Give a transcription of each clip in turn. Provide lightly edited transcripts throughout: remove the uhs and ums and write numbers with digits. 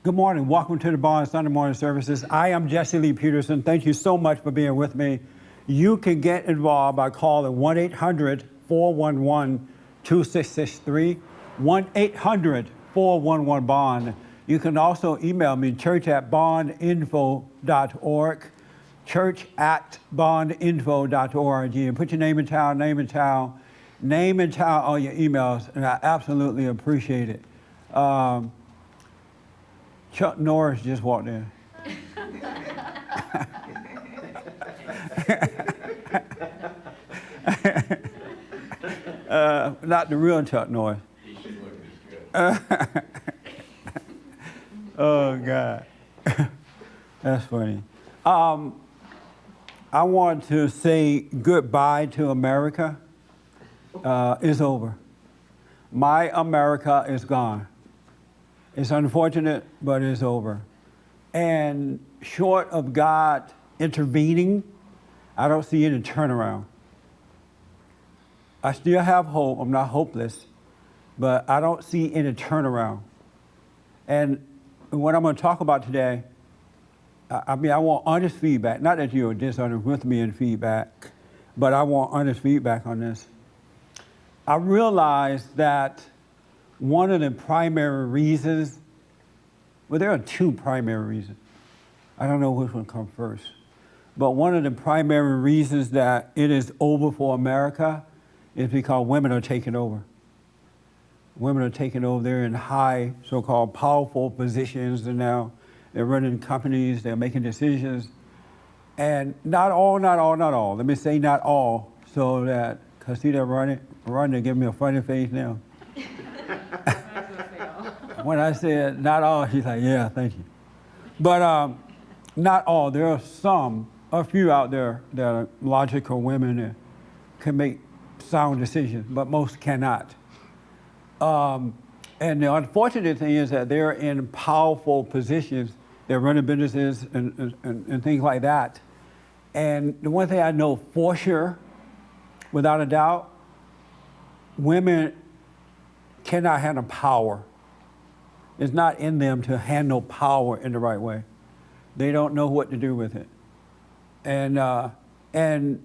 Good morning. Welcome to the Bond Sunday morning services. I am Jesse Lee Peterson. Thank you so much for being with me. You can get involved by calling 1-800-411-2663, 1-800-411-BOND. You can also email me, church@bondinfo.org, church@bondinfo.org, and put your name and town on your emails, and I absolutely appreciate it. Chuck Norris just walked in. Not the real Chuck Norris. Oh, God. That's funny. I want to say goodbye to America. It's over. My America is gone. It's unfortunate, but it's over. And short of God intervening, I don't see any turnaround. I still have hope. I'm not hopeless, but I don't see any turnaround. And what I'm going to talk about today, I want honest feedback. Not that you're dishonest with me in feedback, but I want honest feedback on this. I realize that one of the primary reasons, well, there are two primary reasons. I don't know which one comes first. But one of the primary reasons that it is over for America is because women are taking over. Women are taking over. They're in high, so-called powerful positions, and now they're running companies, they're making decisions. And not all. Let me say not all, so that, because see they're running, give me a funny face now. When I said not all, she's like, yeah, thank you. But not all. There are a few out there that are logical women that can make sound decisions, but most cannot. And the unfortunate thing is that they're in powerful positions. They're running businesses and things like that. And the one thing I know for sure, without a doubt, women cannot handle power. It's not in them to handle power in the right way. They don't know what to do with it. And then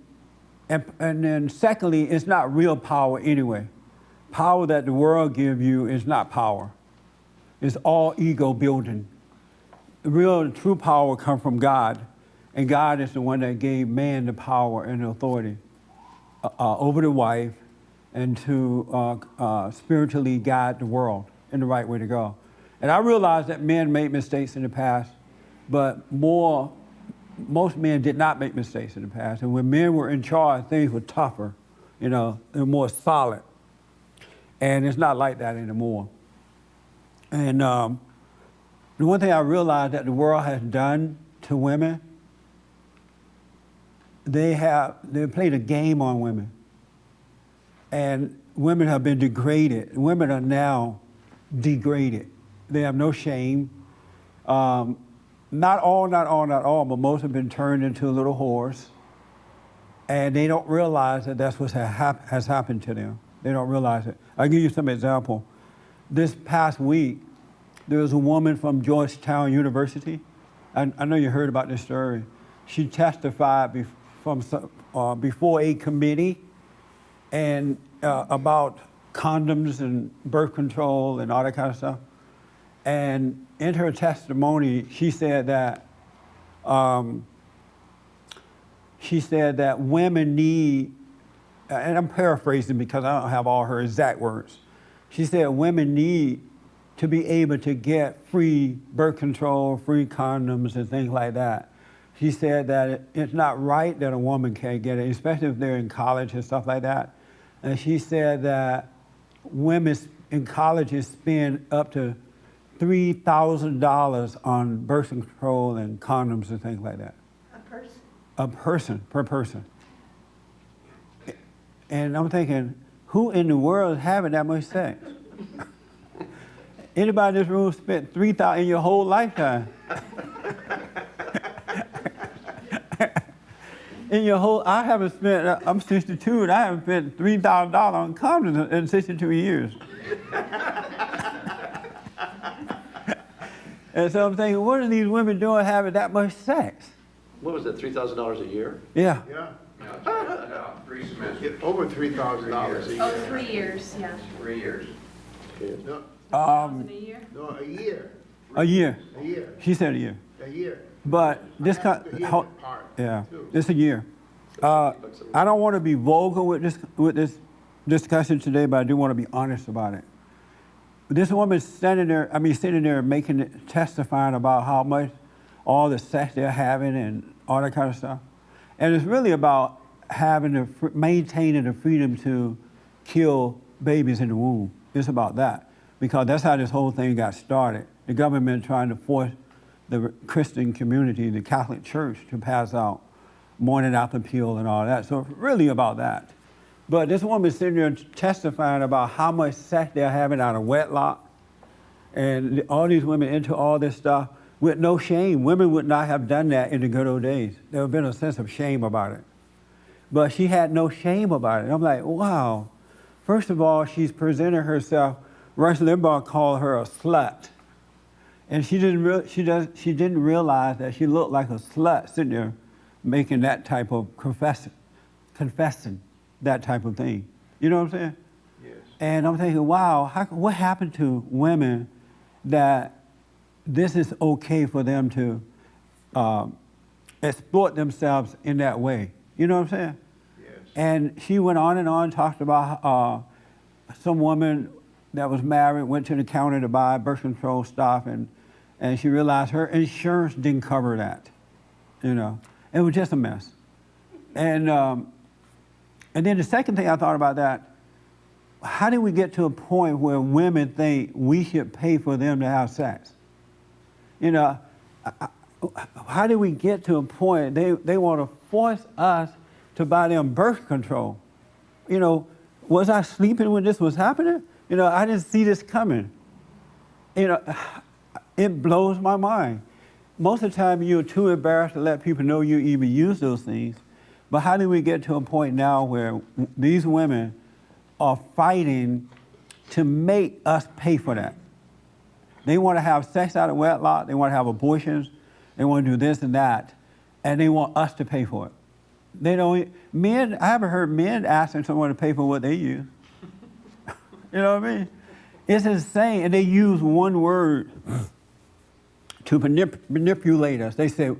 secondly, it's not real power anyway. Power that the world gives you is not power. It's all ego building. The real, true power comes from God, and God is the one that gave man the power and the authority over the wife and to spiritually guide the world in the right way to go. And I realize that men made mistakes in the past, but most men did not make mistakes in the past. And when men were in charge, things were tougher, they're more solid. And it's not like that anymore. And the one thing I realized that the world has done to women, they played a game on women. And women have been degraded. Women are now degraded. They have no shame. Not all, but most have been turned into little whores. And they don't realize that that's what has happened to them. They don't realize it. I'll give you some example. This past week, there was a woman from Georgetown University. I know you heard about this story. She testified before a committee and about condoms and birth control and all that kind of stuff. And in her testimony, she said that women need, and I'm paraphrasing because I don't have all her exact words. She said women need to be able to get free birth control, free condoms, and things like that. She said that it's not right that a woman can't get it, especially if they're in college and stuff like that. And she said that women in colleges spend up to $3,000 on birth control and condoms and things like that. A person, per person. And I'm thinking, who in the world is having that much sex? Anybody in this room spent $3,000 in your whole lifetime? I haven't spent, I'm 62, and I haven't spent $3,000 on condoms in 62 years. And so I'm thinking, what are these women doing having that much sex? What was that, $3,000 a year? Yeah. Yeah. No, 3 semesters. Over $3,000 a year. Oh, 3 years, yeah. 3 years. No, $1,000 a year? no, a year. A year. A year. She said a year. A year. But this I have to hear kind, that part, yeah, too. it's a year. I don't want to be vulgar with this discussion today, but I do want to be honest about it. This woman sitting there testifying about how much all the sex they're having and all that kind of stuff. And it's really about maintaining the freedom to kill babies in the womb. It's about that, because that's how this whole thing got started. The government trying to force the Christian community, the Catholic Church, to pass out morning after pill and all that. So it's really about that. But this woman sitting there testifying about how much sex they're having out of wedlock, and all these women into all this stuff with no shame. Women would not have done that in the good old days. There would have been a sense of shame about it. But she had no shame about it. I'm like, wow. First of all, she's presenting herself. Rush Limbaugh called her a slut. And she didn't realize that she looked like a slut sitting there making that type of confessing that type of thing. You know what I'm saying? Yes. And I'm thinking, wow, what happened to women that this is okay for them to exploit themselves in that way? You know what I'm saying? Yes. And she went on and on, talked about some woman that was married, went to the counter to buy birth control stuff, and she realized her insurance didn't cover that. You know, it was just a mess. And then the second thing I thought about that, how did we get to a point where women think we should pay for them to have sex? You know, how did we get to a point they want to force us to buy them birth control? You know, was I sleeping when this was happening? You know, I didn't see this coming. You know, it blows my mind. Most of the time you're too embarrassed to let people know you even use those things. But how do we get to a point now where these women are fighting to make us pay for that? They want to have sex out of wedlock, they want to have abortions, they want to do this and that, and they want us to pay for it. They don't, I haven't heard men asking someone to pay for what they use. You know what I mean? It's insane, and they use one word to manipulate us. They say,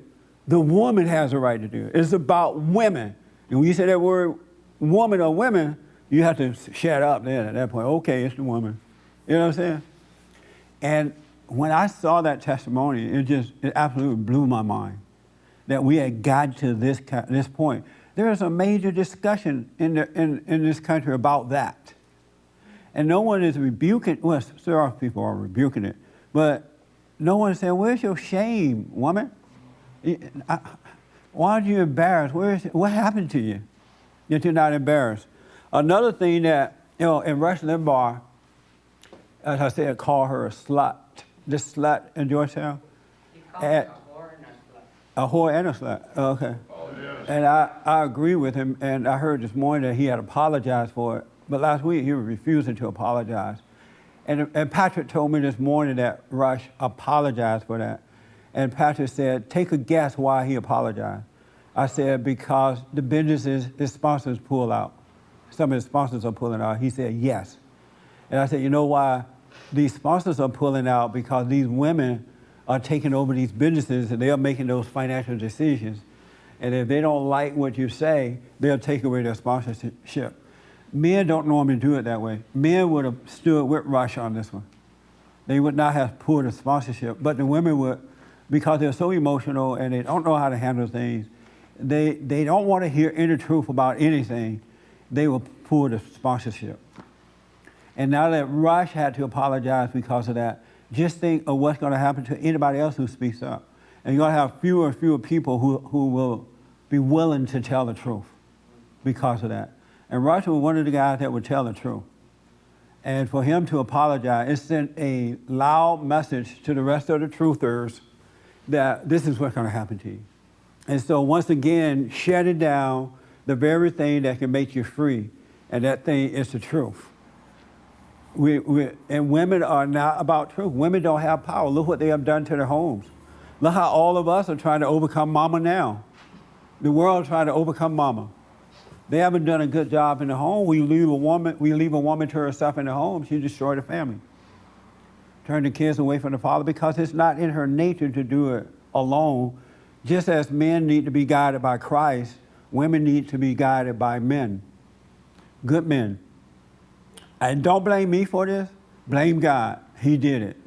the woman has a right to do it. It's about women. And when you say that word woman or women, you have to shut up then at that point. Okay, it's the woman. You know what I'm saying? And when I saw that testimony, it absolutely blew my mind that we had got to this point. There is a major discussion in this country about that. And no one is rebuking, well, some people are rebuking it, but no one is saying, where's your shame, woman? Why are you embarrassed? What happened to you that you're not embarrassed? Another thing that, you know, in Rush Limbaugh, as I said, call her a slut. This slut in Georgetown? He called her a whore and a slut. A whore and a slut, okay. Oh, yes. And I agree with him, and I heard this morning that he had apologized for it, but last week he was refusing to apologize. And Patrick told me this morning that Rush apologized for that. And Patrick said, take a guess why he apologized. I said, because the businesses, his sponsors pull out. Some of his sponsors are pulling out. He said, yes. And I said, you know why these sponsors are pulling out? Because these women are taking over these businesses and they are making those financial decisions. And if they don't like what you say, they'll take away their sponsorship. Men don't normally do it that way. Men would have stood with Rush on this one. They would not have pulled a sponsorship, but the women would, because they're so emotional and they don't know how to handle things, they don't want to hear any truth about anything, they will pull the sponsorship. And now that Rush had to apologize because of that, just think of what's going to happen to anybody else who speaks up. And you're going to have fewer and fewer people who will be willing to tell the truth because of that. And Rush was one of the guys that would tell the truth. And for him to apologize, it sent a loud message to the rest of the truthers that this is what's going to happen to you. And so once again, shutting down the very thing that can make you free, and that thing is the truth. And women are not about truth. Women don't have power. Look what they have done to their homes. Look how all of us are trying to overcome mama now. The world is trying to overcome mama. They haven't done a good job in the home. We leave a woman to herself in the home, she destroy the family. Turn the kids away from the father because it's not in her nature to do it alone. Just as men need to be guided by Christ, women need to be guided by men, good men. And don't blame me for this, blame God. He did it.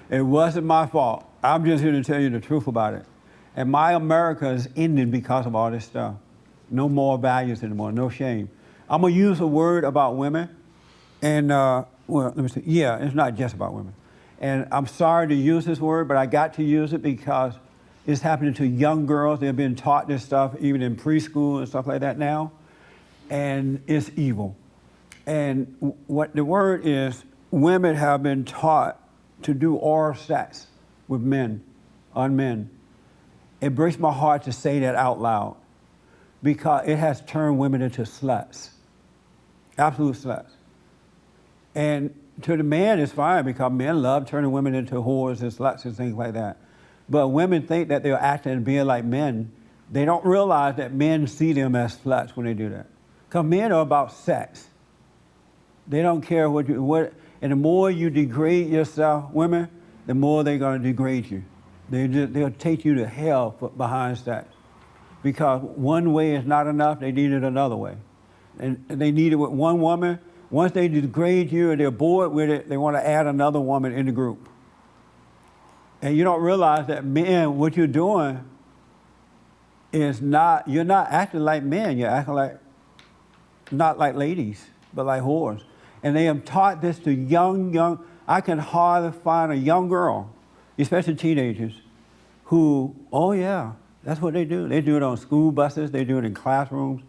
It wasn't my fault. I'm just here to tell you the truth about it. And my America is ending because of all this stuff. No more values anymore, no shame. I'm gonna use a word about women, and well, let me see. Yeah, it's not just about women. And I'm sorry to use this word, but I got to use it because it's happening to young girls. They're being taught this stuff even in preschool and stuff like that now, and it's evil. And what the word is, women have been taught to do oral sex with men, on men. It breaks my heart to say that out loud because it has turned women into sluts, absolute sluts. And to the man, it's fine because men love turning women into whores and sluts and things like that. But women think that they're acting and being like men. They don't realize that men see them as sluts when they do that. Because men are about sex. They don't care and the more you degrade yourself, women, the more they're going to degrade you. They'll take you to hell behind sex. Because one way is not enough, they need it another way. And they need it with one woman. Once they degrade you and they're bored with it, they want to add another woman in the group. And you don't realize that men, what you're doing is you're not acting like men, you're acting like, not like ladies, but like whores. And they have taught this to young, I can hardly find a young girl, especially teenagers, who, oh yeah, that's what they do. They do it on school buses, they do it in classrooms.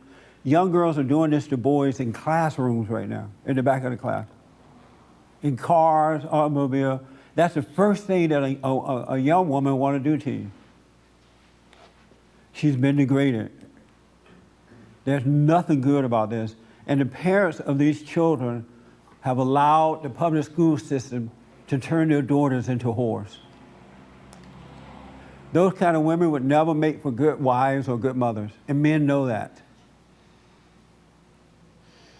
Young girls are doing this to boys in classrooms right now, in the back of the class. In cars, automobile. That's the first thing that a young woman want to do to you. She's been degraded. There's nothing good about this. And the parents of these children have allowed the public school system to turn their daughters into whores. Those kind of women would never make for good wives or good mothers, and men know that.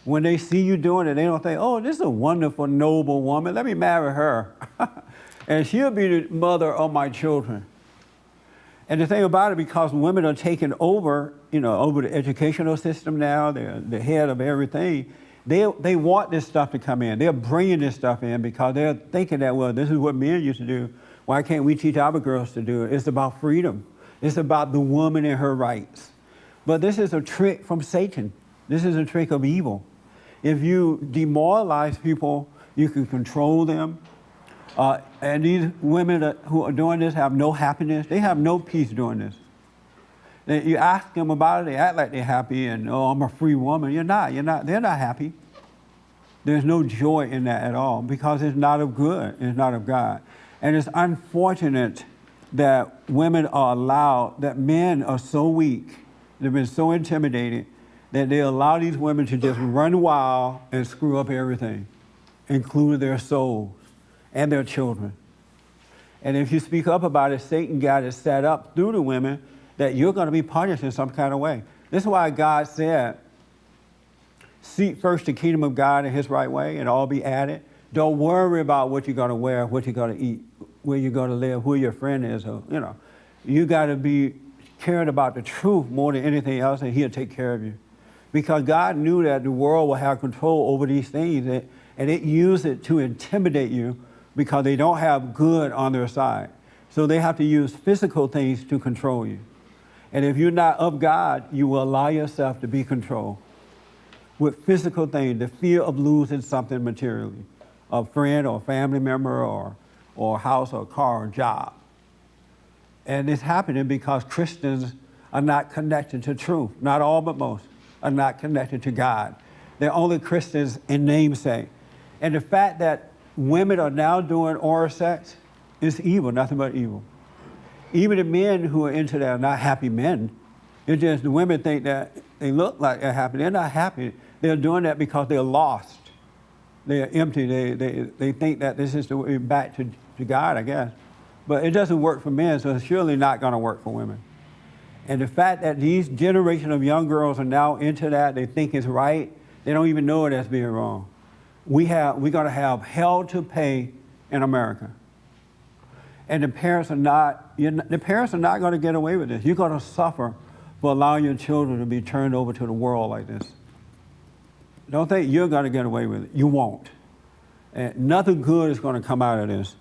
When they see you doing it, they don't think, oh, this is a wonderful, noble woman, let me marry her. And she'll be the mother of my children. And the thing about it, because women are taking over, over the educational system now, they're the head of everything, they want this stuff to come in. They're bringing this stuff in because they're thinking that, well, this is what men used to do. Why can't we teach our girls to do it? It's about freedom. It's about the woman and her rights. But this is a trick from Satan. This is a trick of evil. If you demoralize people, you can control them. And these women who are doing this have no happiness. They have no peace doing this. You ask them about it, they act like they're happy and, oh, I'm a free woman. You're not. They're not happy. There's no joy in that at all because it's not of good. It's not of God. And it's unfortunate that women are allowed, that men are so weak, they've been so intimidated, that they allow these women to just run wild and screw up everything, including their souls and their children. And if you speak up about it, Satan got it set up through the women that you're going to be punished in some kind of way. This is why God said, seek first the kingdom of God and his right way and all be added. Don't worry about what you're going to wear, what you're going to eat, where you're going to live, who your friend is. Or, you got to be caring about the truth more than anything else, and he'll take care of you. Because God knew that the world will have control over these things, and it used it to intimidate you because they don't have good on their side. So they have to use physical things to control you. And if you're not of God, you will allow yourself to be controlled with physical things, the fear of losing something materially, a friend or a family member or a house or a car or job. And it's happening because Christians are not connected to truth. Not all, but most are not connected to God. They're only Christians in namesake. And the fact that women are now doing oral sex is evil, nothing but evil. Even the men who are into that are not happy men. It's just the women think that they look like they're happy. They're not happy. They're doing that because they're lost. They're empty. They think that this is the way back to God, I guess. But it doesn't work for men, so it's surely not going to work for women. And the fact that these generation of young girls are now into that, they think it's right, they don't even know it as being wrong. We're going to have hell to pay in America. And the parents are not going to get away with this. You're going to suffer for allowing your children to be turned over to the world like this. Don't think you're going to get away with it. You won't. And nothing good is going to come out of this.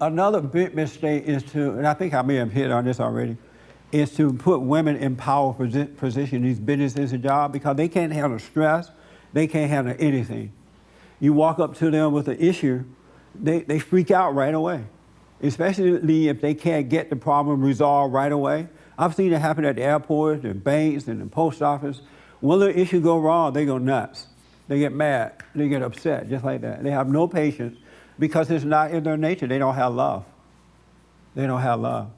Another big mistake is and I think I may have hit on this already, is to put women in powerful position, these businesses and jobs, because they can't handle stress, they can't handle anything. You walk up to them with an issue, they freak out right away, especially if they can't get the problem resolved right away. I've seen it happen at the airports, the banks, and the post office. When the issue go wrong, they go nuts. They get mad, they get upset, just like that. They have no patience because it's not in their nature. They don't have love. They don't have love.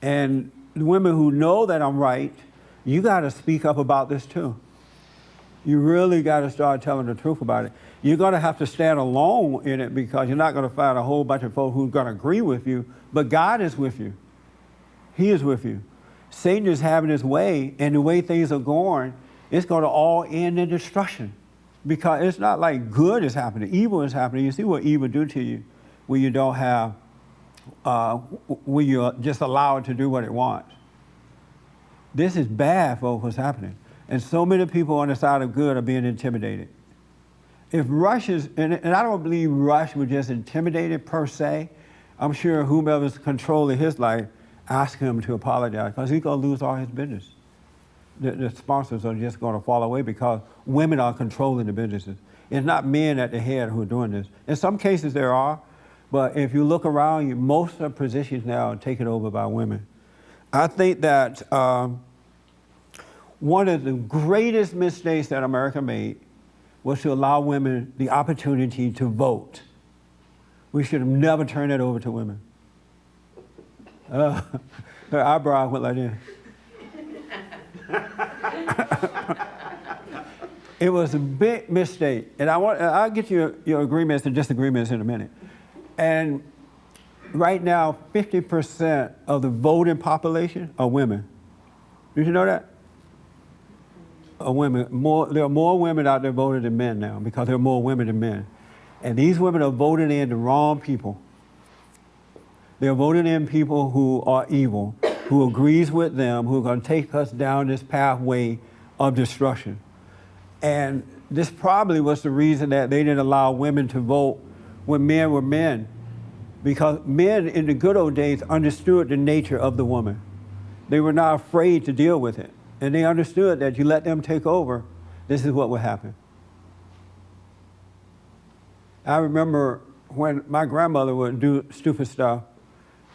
And the women who know that I'm right, you got to speak up about this too. You really got to start telling the truth about it. You're going to have to stand alone in it because you're not going to find a whole bunch of folks who are going to agree with you, but God is with you. He is with you. Satan is having his way, and the way things are going, it's going to all end in destruction because it's not like good is happening. Evil is happening. You see what evil do to you when you don't have, when you're just allowed to do what it wants. This is bad for what's happening. And so many people on the side of good are being intimidated. If Rush is, and I don't believe Rush was just intimidated per se, I'm sure whomever's controlling his life ask him to apologize because he's going to lose all his business. The sponsors are just going to fall away because women are controlling the businesses. It's not men at the head who are doing this. In some cases there are, but if you look around, most of the positions now are taken over by women. I think that one of the greatest mistakes that America made was to allow women the opportunity to vote. We should have never turned it over to women. Her eyebrow went like this. It was a big mistake, and I'll get you your agreements and disagreements in a minute. And right now, 50% of the voting population are women. Did you know that? Women. There are more women out there voting than men now because there are more women than men. And these women are voting in the wrong people. They're voting in people who are evil, who agrees with them, who are going to take us down this pathway of destruction. And this probably was the reason that they didn't allow women to vote when men were men, because men in the good old days understood the nature of the woman. They were not afraid to deal with it. And they understood that you let them take over, this is what would happen. I remember when my grandmother would do stupid stuff,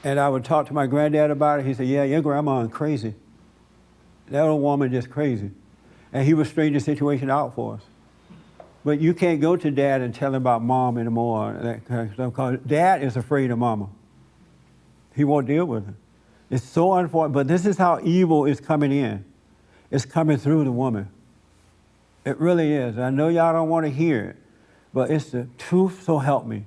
and I would talk to my granddad about it. He said, yeah, your grandma is crazy. That old woman just crazy. And he would straighten the situation out for us. But you can't go to dad and tell him about mom anymore, that kind of stuff, because dad is afraid of mama. He won't deal with her. It's so unfortunate, but this is how evil is coming in. It's coming through the woman. It really is. I know y'all don't want to hear it, but it's the truth, so help me.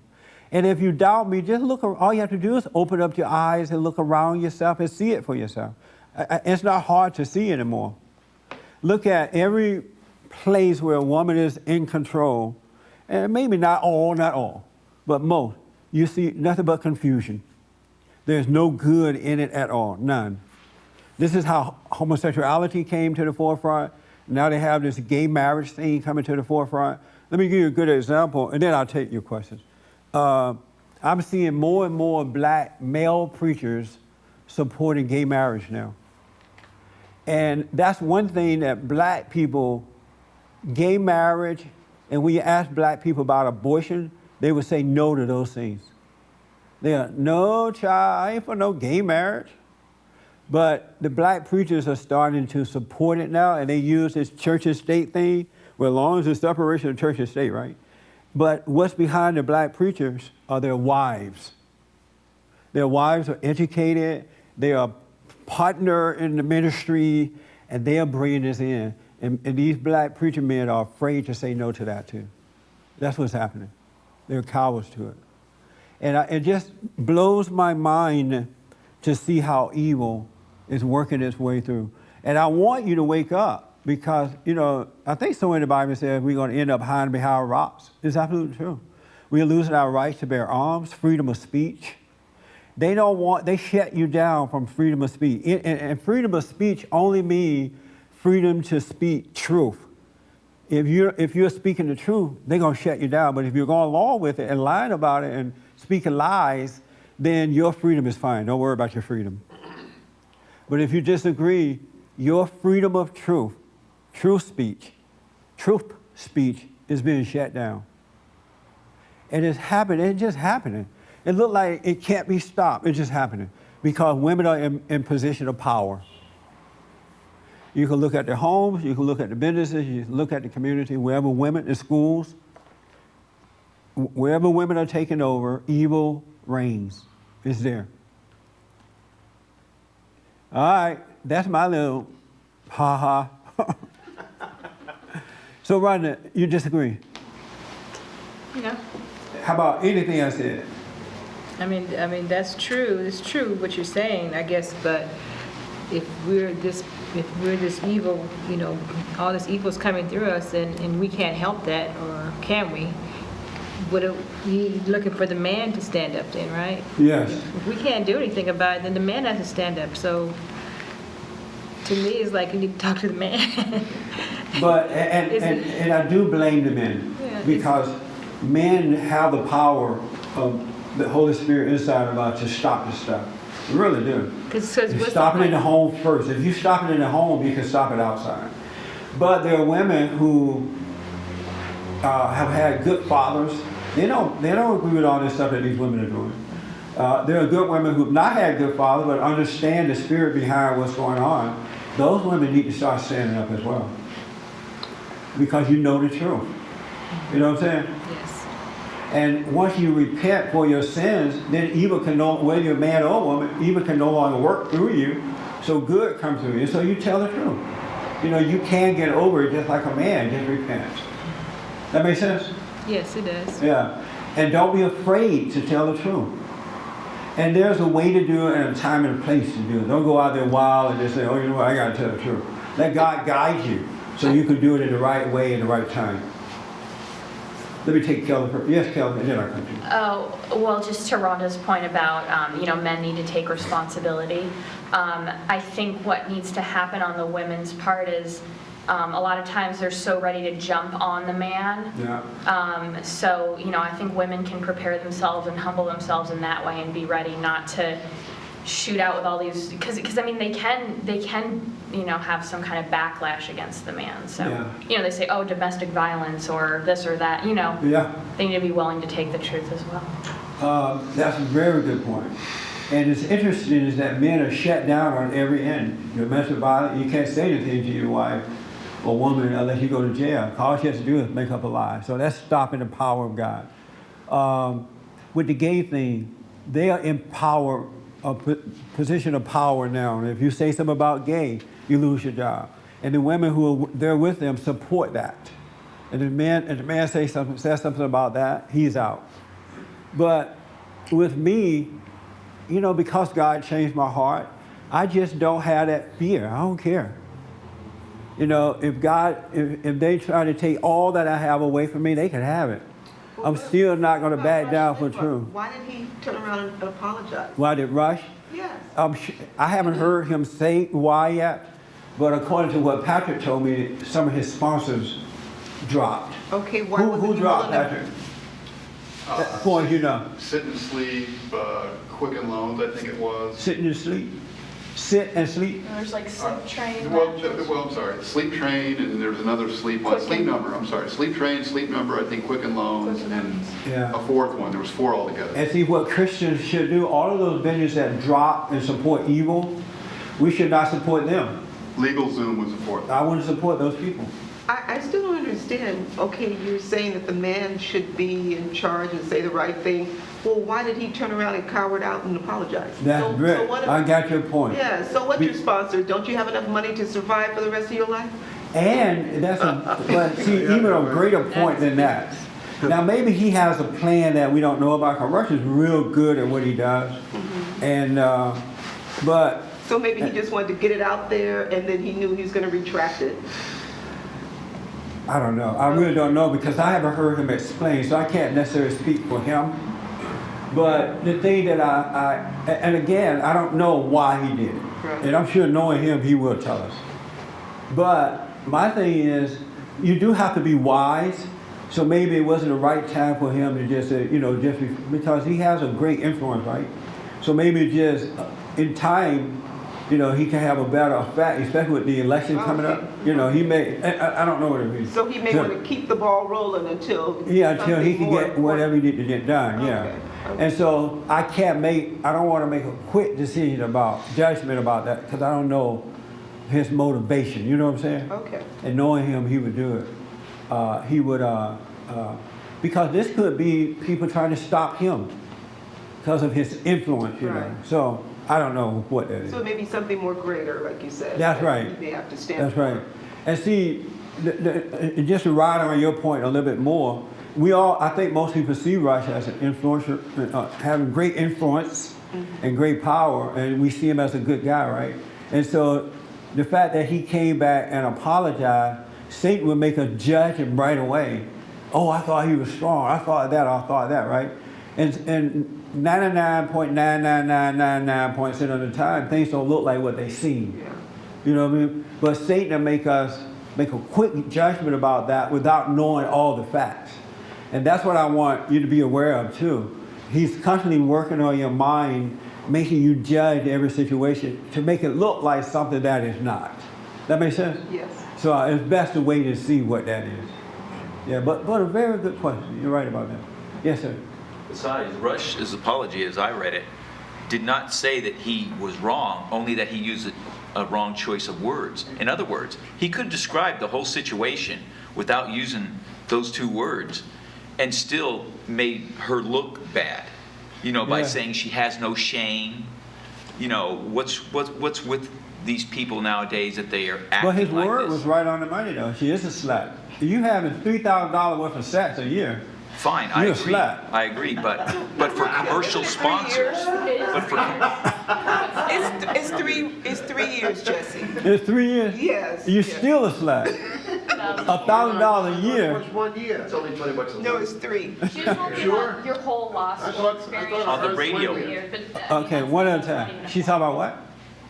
And if you doubt me, just look, all you have to do is open up your eyes and look around yourself and see it for yourself. It's not hard to see anymore. Look at every place where a woman is in control, and maybe not all, but most. You see nothing but confusion. There's no good in it at all, none. This is how homosexuality came to the forefront. Now they have this gay marriage thing coming to the forefront. Let me give you a good example, and then I'll take your questions. I'm seeing more and more black male preachers supporting gay marriage now. And that's one thing that black people, gay marriage, and when you ask black people about abortion, they would say no to those things. They are, no, child, I ain't for no gay marriage. But the black preachers are starting to support it now, and they use this church and state thing, where as long as there's separation of church and state, right? But what's behind the black preachers are their wives. Their wives are educated, they are partner in the ministry, and they are bringing this in. And these black preacher men are afraid to say no to that too. That's what's happening. They're cowards to it. And it just blows my mind to see how evil is working its way through. And I want you to wake up because, I think somewhere in the Bible says we're going to end up hiding behind rocks. It's absolutely true. We're losing our rights to bear arms, freedom of speech. They shut you down from freedom of speech. And freedom of speech only means freedom to speak truth. If you're speaking the truth, they're going to shut you down. But if you're going along with it and lying about it and speaking lies, then your freedom is fine. Don't worry about your freedom. But if you disagree, your freedom of truth speech is being shut down. And it's happening. It's just happening. It looks like it can't be stopped. It's just happening because women are in position of power. You can look at their homes, you can look at the businesses, you can look at the community, wherever women, in schools, wherever women are taking over, evil reigns. It's there. All right, that's my little ha-ha. So, Rodney, you disagree? No. How about anything I said? I mean, that's true. It's true what you're saying, I guess, but if we're this evil, all this evil's coming through us and we can't help that, or can we? Would it be looking for the man to stand up then, right? Yes. If we can't do anything about it, then the man has to stand up. So to me, it's like you need to talk to the man. But, and I do blame the men, Yeah, because men have the power of the Holy Spirit inside of us to stop this stuff. We really do. You stop it in the home first. If you stop it in the home, you can stop it outside. But there are women who have had good fathers. They don't agree with all this stuff that these women are doing. There are good women who have not had good fathers, but understand the spirit behind what's going on. Those women need to start standing up as well, because you know the truth. You know what I'm saying? Yes. And once you repent for your sins, then evil whether you're a man or a woman, evil can no longer work through you. So good comes through you. So you tell the truth. You can get over it just like a man, just repent. That makes sense? Yes, it does. Yeah. And don't be afraid to tell the truth. And there's a way to do it and a time and a place to do it. Don't go out there wild and just say, oh, I got to tell the truth. Let God guide you so you can do it in the right way in the right time. Let me take Kelly first. Yes, Kelly, and then I come to you. Oh, well, just to Rhonda's point about, men need to take responsibility. I think what needs to happen on the women's part is a lot of times they're so ready to jump on the man. Yeah. So, I think women can prepare themselves and humble themselves in that way and be ready not to shoot out with all these, because they can have some kind of backlash against the man. So Yeah. they say, oh, domestic violence or this or that. Yeah. They need to be willing to take the truth as well. That's a very good point. And it's interesting is that men are shut down on every end. Domestic violence, you can't say anything to your wife or woman unless you go to jail. All she has to do is make up a lie. So that's stopping the power of God. With the gay thing, they are in power, a position of power now. And if you say something about gay, you lose your job. And the women who are there with them support that. And if the man says something about that, he's out. But with me, because God changed my heart, I just don't have that fear. I don't care. If they try to take all that I have away from me, they can have it. I'm still not going to back down for truth. Why did he turn around and apologize? Why did Rush? Yes. I haven't heard him say why yet, but according to what Patrick told me, some of his sponsors dropped. Okay, why was Who he dropped, willing to- Patrick? As far as you know. Sit and Sleep, Quicken Loans, I think it was. Sit and sleep. Sit and sleep. There's like Sleep Train. Well, I'm sorry, Sleep Train, and there's another Sleep one. Sleep Number, I'm sorry. Sleep Train, Sleep Number, I think Quicken Loans, and Yeah. a fourth one. There was 4 altogether. And see what Christians should do, all of those businesses that drop and support evil, we should not support them. LegalZoom was the 4th. I wouldn't support those people. I still don't understand. Okay, you're saying that the man should be in charge and say the right thing. Well, why did he turn around and cowered out and apologize? That's great. what if- I got your point. Yeah, so what's your sponsor? Don't you have enough money to survive for the rest of your life? And but see, even a greater point than that. Now, maybe he has a plan that we don't know about, because Russia's real good at what he does. And, but. So maybe he just wanted to get it out there and then he knew he was going to retract it? I don't know. I really don't know, because I haven't heard him explain, so I can't necessarily speak for him. But the thing that and again, I don't know why he did it. Right. And I'm sure knowing him, he will tell us. But my thing is, you do have to be wise. So maybe it wasn't the right time for him to just, because he has a great influence, right? So maybe just in time, he can have a better effect, especially with the election coming up. He may, I don't know what it means. So he may want to keep the ball rolling until he can more get whatever he need to get done, yeah. Okay. And so I don't want to make a quick judgment about that, because I don't know his motivation, you know what I'm saying? Okay. And knowing him, he would do it. He would, because this could be people trying to stop him because of his influence, Right. So I don't know what that is. So it may be something more greater, like you said. That's that right. You may have to stand That's for. right. And see, just to ride on your point a little bit more, I think most people see Russia as an influencer, having great influence and great power, and we see him as a good guy, right? And so the fact that he came back and apologized, Satan would make us judge him right away. Oh, I thought he was strong. I thought that, right? And 99.99999% of the time, things don't look like what they seem. Yeah. You know what I mean? But Satan will make us make a quick judgment about that without knowing all the facts. And that's what I want you to be aware of too. He's constantly working on your mind, making you judge every situation to make it look like something that is not. That makes sense? Yes. So it's best to wait and see what that is. Yeah, but a very good question. You're right about that. Yes, sir. Besides, Rush's apology, as I read it, did not say that he was wrong, only that he used a wrong choice of words. In other words, he could describe the whole situation without using those two words and still made her look bad, by Yeah. saying she has no shame. What's with these people nowadays that they are acting But his like word this? was right on the money, though. She is a slut. You having $3,000 worth of sex a year. Fine, You're a I agree. slut. I agree, but for commercial sponsors, but for It's 3 years, Jesse. It's 3 years. Yes. You're yes. still a slut. $1,000 a year. What's 1 year? It's only $20 a month. No, it's 3. She was talking Sure? about your whole law I school thought experience. On the it was radio. 1 year. Okay, one at a time. She's talking about what?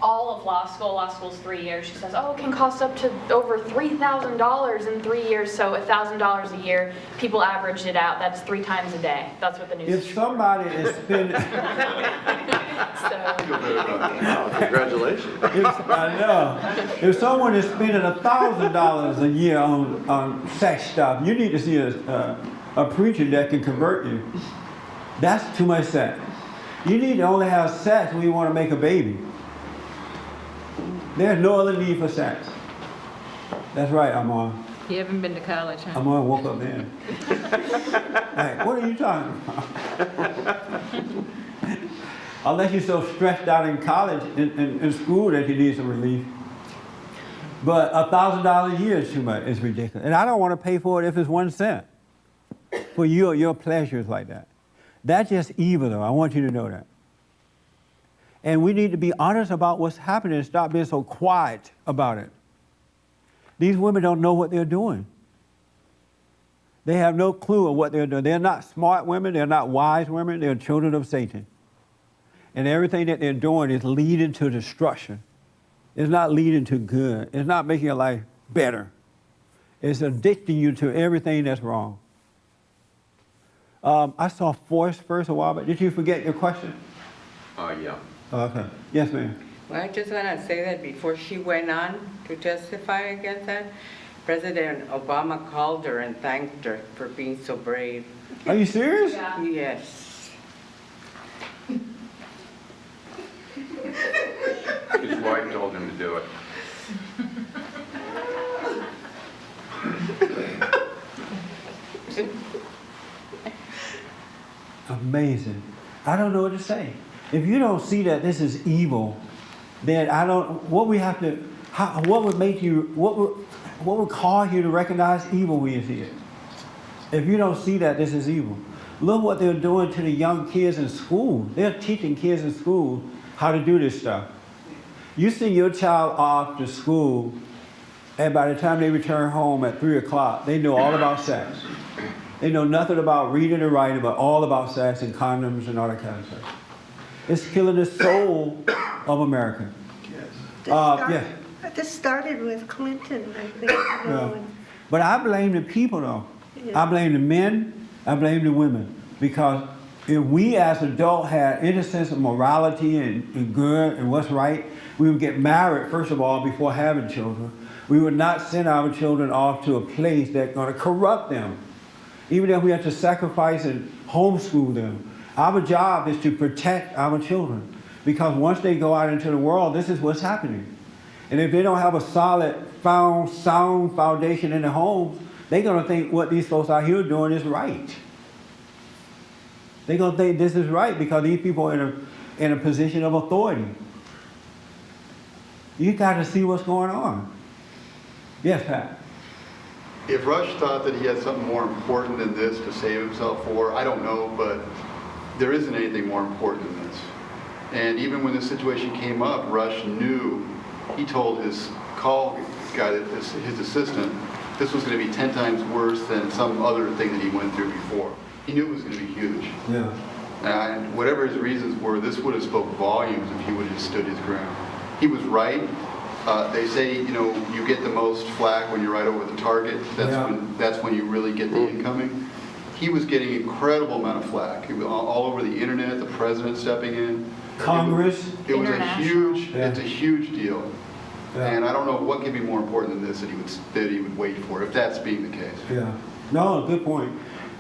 All of law school's 3 years. She says, it can cost up to over $3,000 in 3 years, so $1,000 a year. People averaged it out. That's 3 times a day. That's what the news If somebody is spending, So, Wow, congratulations. I know. If someone is spending $1,000 a year on sex stuff, you need to see a preacher that can convert you. That's too much sex. You need to only have sex when you want to make a baby. There's no other need for sex. That's right, Amon. You haven't been to college, huh? Amon woke up then. Like, what are you talking about? Unless you're so stressed out in college, in school, that you need some relief. But $1,000 a year is too much. It's ridiculous. And I don't want to pay for it if it's 1 cent. For your pleasures like that. That's just evil, though. I want you to know that. And we need to be honest about what's happening and stop being so quiet about it. These women don't know what they're doing. They have no clue of what they're doing. They're not smart women. They're not wise women. They're children of Satan. And everything that they're doing is leading to destruction. It's not leading to good. It's not making your life better. It's addicting you to everything that's wrong. I saw Forrest first a while back. Did you forget your question? Yeah. Okay. Yes, ma'am. Well, I just want to say that before she went on to testify against that, President Obama called her and thanked her for being so brave. Are you serious? yeah. Yes. His wife told him to do it. Amazing. I don't know what to say. If you don't see that this is evil, then what would make you, what would cause you to recognize evil when you see it? If you don't see that this is evil. Look what they're doing to the young kids in school. They're teaching kids in school how to do this stuff. You send your child off to school, and by the time they return home at 3 o'clock, they know all about sex. They know nothing about reading and writing, but all about sex and condoms and all that kind of stuff. It's killing the soul of America. Yeah. This started with Clinton, I think. You know, Yeah. But I blame the people, though. Yeah. I blame the men, I blame the women. Because if we as adults had any sense of morality and good and what's right, we would get married, first of all, before having children. We would not send our children off to a place that's going to corrupt them. Even if we have to sacrifice and homeschool them. Our job is to protect our children. Because once they go out into the world, this is what's happening. And if they don't have a solid, sound foundation in the home, they're going to think what these folks out here doing is right. They're going to think this is right because these people are in a position of authority. You got to see what's going on. Yes, Pat? If Rush thought that he had something more important than this to save himself for, I don't know, but there isn't anything more important than this. And even when this situation came up, Rush knew, he told his call guy, his assistant, this was going to be 10 times worse than some other thing that he went through before. He knew it was going to be huge. Yeah. And whatever his reasons were, this would have spoke volumes if he would have stood his ground. He was right. They say, you know, you get the most flack when you're right over the target. That's when you really get the incoming. He was getting an incredible amount of flack. He was all over the internet, the president stepping in. Congress. It was a huge, it's a huge deal. Yeah. And I don't know what could be more important than this that he would wait for, if that's being the case. Yeah. No, good point.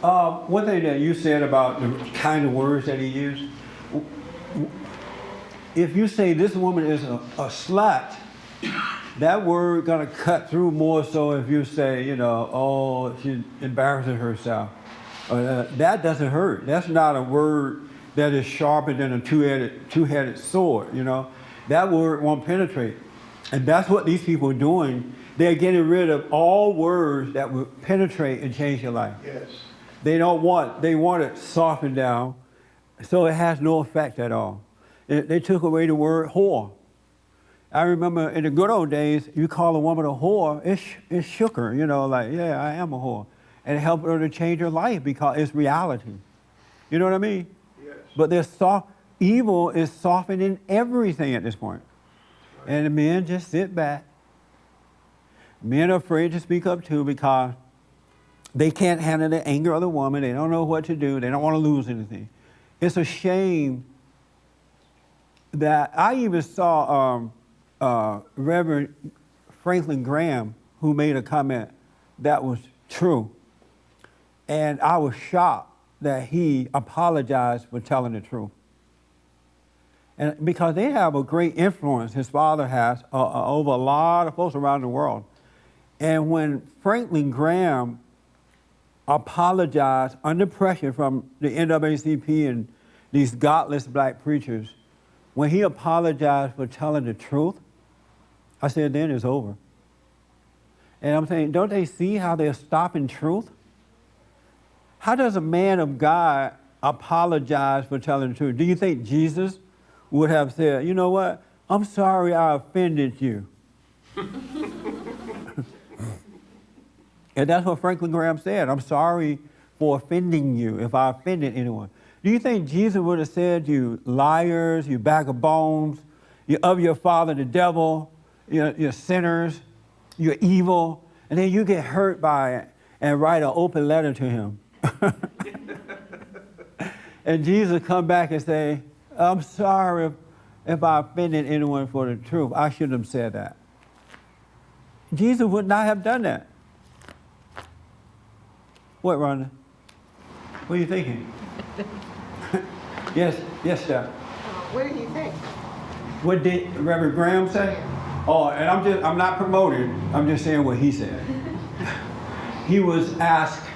One thing that you said about the kind of words that he used, if you say this woman is a slut, that word gonna cut through more so if you say, you know, oh, she's embarrassing herself. That doesn't hurt. That's not a word that is sharper than a two-headed sword, you know. That word won't penetrate. And that's what these people are doing. They're getting rid of all words that will penetrate and change your life. Yes. They want it softened down, so it has no effect at all. They took away the word whore. I remember in the good old days, you call a woman a whore, it shook her, you know, like, yeah, I am a whore. And it helped her to change her life because it's reality. You know what I mean? Yes. But evil is softening everything at this point. And the men just sit back. Men are afraid to speak up too because they can't handle the anger of the woman. They don't know what to do. They don't want to lose anything. It's a shame that I even saw Reverend Franklin Graham, who made a comment that was true. And I was shocked that he apologized for telling the truth. And because they have a great influence, his father has, over a lot of folks around the world. And when Franklin Graham apologized under pressure from the NAACP and these godless black preachers, when he apologized for telling the truth, I said, then it's over. And I'm saying, don't they see how they're stopping truth? How does a man of God apologize for telling the truth? Do you think Jesus would have said, you know what, I'm sorry I offended you? And that's what Franklin Graham said. I'm sorry for offending you if I offended anyone. Do you think Jesus would have said, you liars, you bag of bones, you're of your father the devil, you're sinners, you're evil, and then you get hurt by it and write an open letter to him? And Jesus come back and say, I'm sorry if I offended anyone for the truth. I shouldn't have said that. Jesus would not have done that. What, Rhonda? What are you thinking? Yes, Steph. What do you think? What did Reverend Graham say? Oh, and I'm not promoting, I'm just saying what he said. He was asked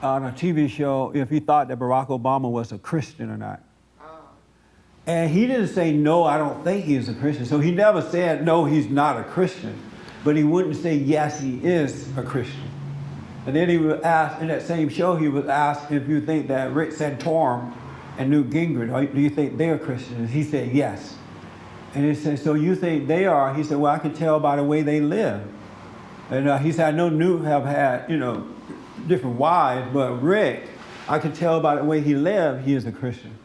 on a TV show if he thought that Barack Obama was a Christian or not. And he didn't say, no, I don't think he is a Christian. So he never said, no, he's not a Christian. but he wouldn't say yes, he is a Christian. And then he was asked, in that same show, he was asked if you think that Rick Santorum and Newt Gingrich, do you think they're Christians? He said yes. And he said, so you think they are? He said, well, I can tell by the way they live. And he said, I know Newt have had, different wives, but Rick, I can tell by the way he lived, he is a Christian.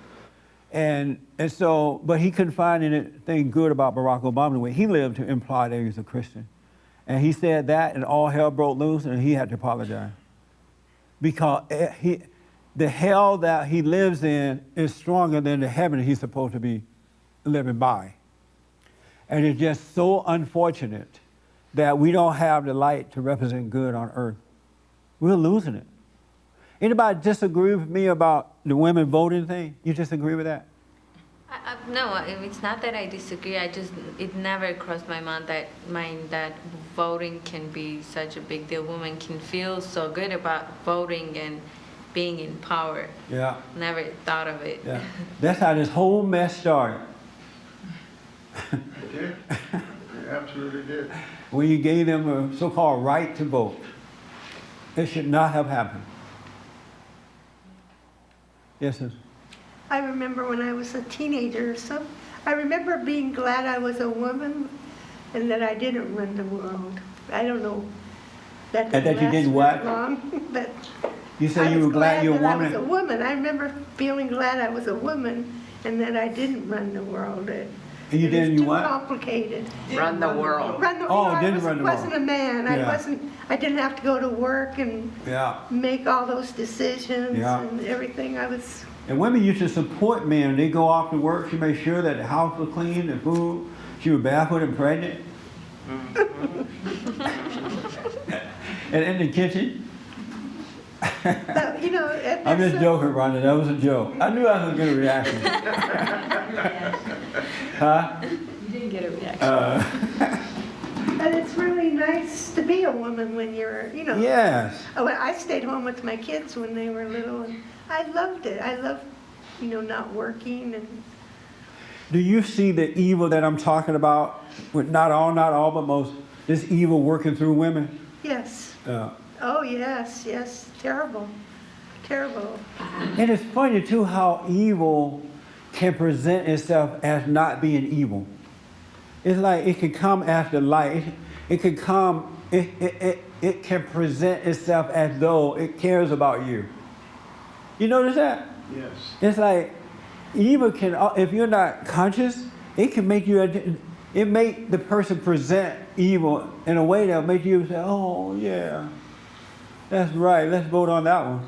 And so, but he couldn't find anything good about Barack Obama the way he lived to imply that he was a Christian. And he said that, and all hell broke loose, and he had to apologize. Because the hell that he lives in is stronger than the heaven he's supposed to be living by. And it's just so unfortunate that we don't have the light to represent good on earth. We're losing it. Anybody disagree with me about the women voting thing? You disagree with that? No, it's not that I disagree. It never crossed my mind that voting can be such a big deal. Women can feel so good about voting and being in power. Yeah. Never thought of it. Yeah. That's how this whole mess started. It did. It absolutely did. When you gave them a so-called right to vote. It should not have happened. Yes, sir. I remember when I was a teenager, I remember being glad I was a woman and that I didn't run the world. I don't know. And that you didn't what? Long, but You say you were glad you were a I was a woman? woman. I remember feeling glad I was a woman and that I didn't run the world. And you didn't, was you what? too complicated. Run the world. Wasn't a man. Yeah. I didn't have to go to work and Yeah. make all those decisions Yeah. and everything. And women used to support men. They go off to work. She made sure that the house was clean, the food. She was barefoot and pregnant. And in the kitchen. But, I'm just joking, Rhonda. That was a joke. I knew I was going to get a reaction. Huh? You didn't get a reaction. And it's really nice to be a woman when you're, Yes. Oh, I stayed home with my kids when they were little, and I loved it. I loved, not working and. Do you see the evil that I'm talking about? With not all, but most. This evil working through women? Yes. Yeah. Oh, yes. Terrible. Terrible. And it's funny, too, how evil can present itself as not being evil. It's like it can come as the light. It can present itself as though it cares about you. You notice that? Yes. It's like evil can, if you're not conscious, it can make you, it make the person present evil in a way that'll make you say, oh, yeah, that's right, let's vote on that one.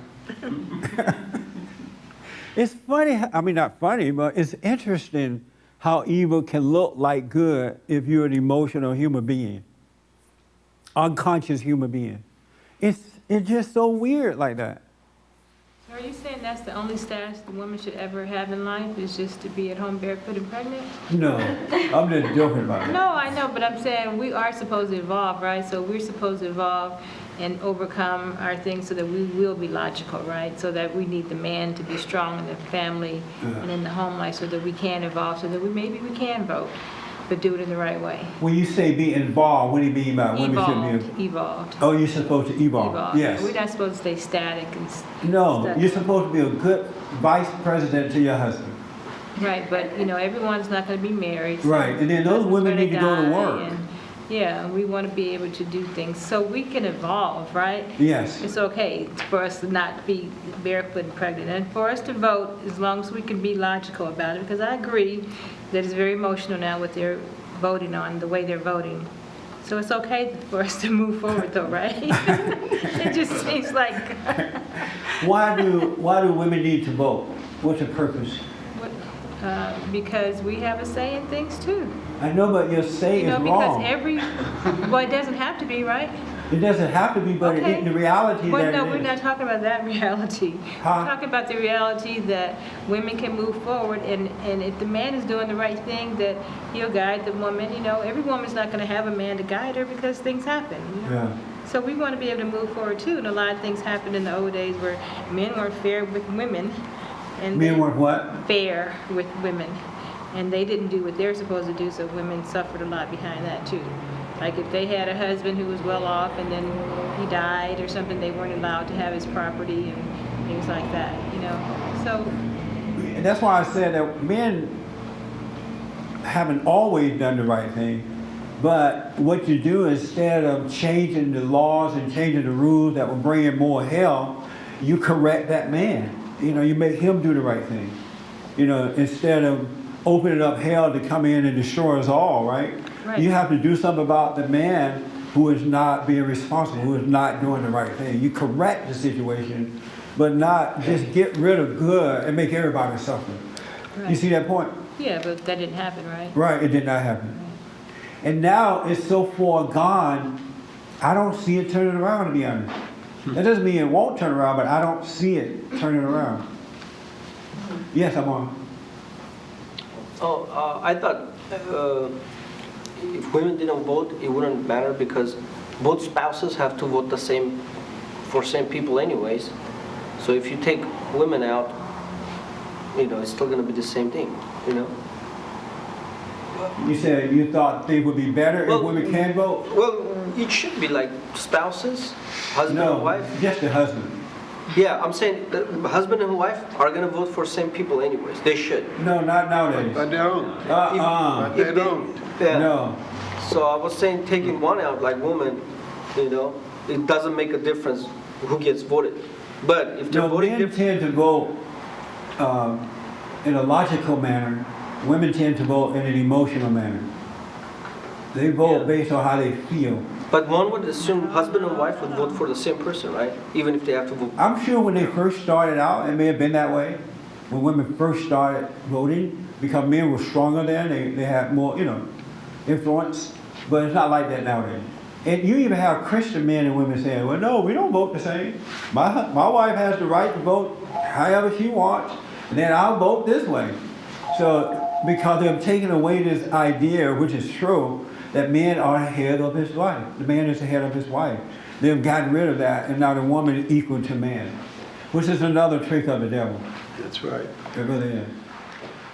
It's funny, not funny, but it's interesting how evil can look like good if you're an emotional human being, unconscious human being. It's just so weird like that. So are you saying that's the only status the woman should ever have in life, is just to be at home barefoot and pregnant? No, I'm just joking about it. No, I know, but I'm saying we are supposed to evolve, right? So we're supposed to evolve and overcome our things so that we will be logical, right? So that we need the man to be strong in the family and in the home life so that we can evolve, so that maybe we can vote, but do it in the right way. When you say be involved, what do you mean by women should be Evolved. Oh, you're supposed to evolve. Yes. We're not supposed to stay static and No, stuck. you're supposed to be a good vice president to your husband. Right, but everyone's not going to be married. So Right, and then those husband's women gonna need to go to die, work. and, yeah, we want to be able to do things so we can evolve, right? Yes. It's okay for us to not be barefoot and pregnant, and for us to vote as long as we can be logical about it, because I agree that it's very emotional now what they're voting on, the way they're voting. So it's okay for us to move forward though, right? It just seems like. Why do women need to vote? What's the purpose? Because we have a say in things too. I know, but your say is wrong. Well, it doesn't have to be, right? It doesn't have to be, but Okay. the reality Well, that no, it we're is. not talking about that reality. Huh? We're talking about the reality that women can move forward, and if the man is doing the right thing, that he'll guide the woman. Every woman's not going to have a man to guide her because things happen. Yeah. So we want to be able to move forward too, and a lot of things happened in the old days where men weren't fair with women. And Men weren't what? Fair with women. And they didn't do what they're supposed to do, so women suffered a lot behind that too. Like if they had a husband who was well off and then he died or something, they weren't allowed to have his property and things like that, you know? So, And that's why I said that men haven't always done the right thing, but what you do instead of changing the laws and changing the rules that will bring in more hell, you correct that man. You know, you make him do the right thing. You know, instead of opening up hell to come in and destroy us all, right? Right. You have to do something about the man who is not being responsible, who is not doing the right thing. You correct the situation, but not just get rid of good and make everybody suffer. right. You see that point? Yeah, but that didn't happen, right? Right, it did not happen. And now it's so far gone, I don't see it turning around, to be honest. That doesn't mean it won't turn around, but I don't see it turning around. Yes, I'm on. I thought if women didn't vote, it wouldn't matter because both spouses have to vote the same for same people anyways. So if you take women out, you know, it's still going to be the same thing, you know. You said you thought things would be better if women can vote? Well, it should be like spouses, husband and wife. Just the husband. Yeah, I'm saying the husband and wife are going to vote for same people anyways. They should. No, not nowadays. But they don't. Uh-uh. But they don't. Yeah. No. So I was saying taking one out, like woman, you know, it doesn't make a difference who gets voted. But if they're No, voting men tend to vote in a logical manner. Women tend to vote in an emotional manner. They vote based on how they feel. But one would assume husband and wife would vote for the same person, right? Even if they have to vote. I'm sure when they first started out, it may have been that way. When women first started voting, because men were stronger then, they had more, you know, influence. But it's not like that nowadays. And you even have Christian men and women saying, well, no, we don't vote the same. My wife has the right to vote however she wants, and then I'll vote this way. So, because they've taken away this idea, which is true, that men are the head of his wife. The man is the head of his wife. They've gotten rid of that, and now the woman is equal to man, which is another trick of the devil. That's right. It really is.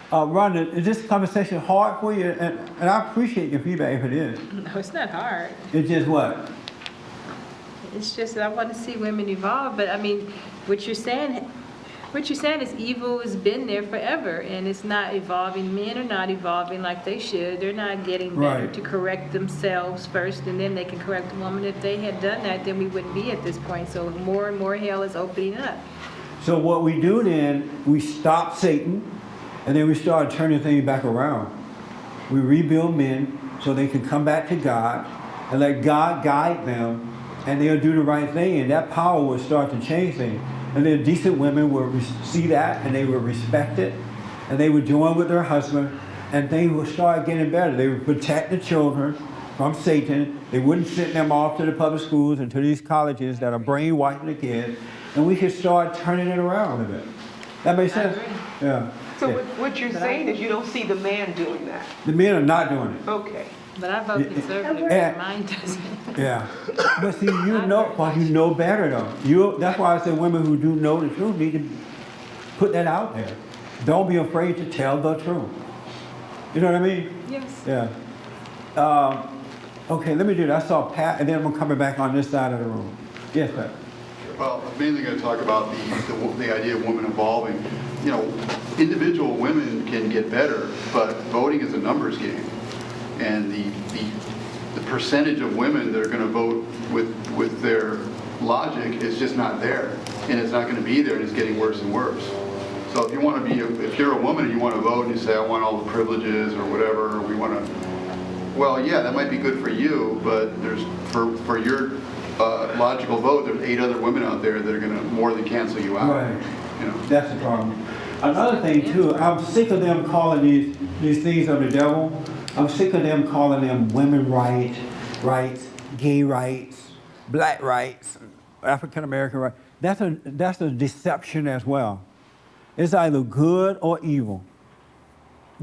Rhonda, is this conversation hard for you? And I appreciate your feedback if it is. No, it's not hard. It's just what? It's just that I want to see women evolve, but I mean, what you're saying is evil has been there forever, and it's not evolving. Men are not evolving like they should. They're not getting better Right. to correct themselves first, and then they can correct the woman. If they had done that, then we wouldn't be at this point. So more and more hell is opening up. So what we do then, we stop Satan, and then we start turning things back around. We rebuild men so they can come back to God and let God guide them, and they'll do the right thing, and that power will start to change things. And then decent women will see that, and they will respect it, and they would join with their husband, and things will start getting better. They would protect the children from Satan. They wouldn't send them off to the public schools and to these colleges that are brainwashing the kids, and we could start turning it around a bit. That makes sense? Yeah. So Yeah. what you're saying is you don't see the man doing that? The men are not doing it. Okay. But I vote conservative, Yeah. mine doesn't. Yeah. But see, you know better though. That's why I say women who do know the truth need to put that out there. Don't be afraid to tell the truth. You know what I mean? Yes. Yeah. Okay, let me do that. I saw Pat, and then I'm coming back on this side of the room. Yes, Pat. Well, I'm mainly going to talk about the idea of women evolving. You know, individual women can get better, but voting is a numbers game. And the percentage of women that are going to vote with their logic is just not there. And it's not going to be there, and it's getting worse and worse. So if you want to be, if you're a woman and you want to vote and you say, I want all the privileges or whatever, we want to, well, yeah, that might be good for you, but there's, for your logical vote, there's 8 other women out there that are going to more than cancel you out. Right. You know? That's the problem. Another thing too, I'm sick of them calling these things of the devil. I'm sick of them calling them women rights, gay rights, black rights, African American rights. That's a deception as well. It's either good or evil.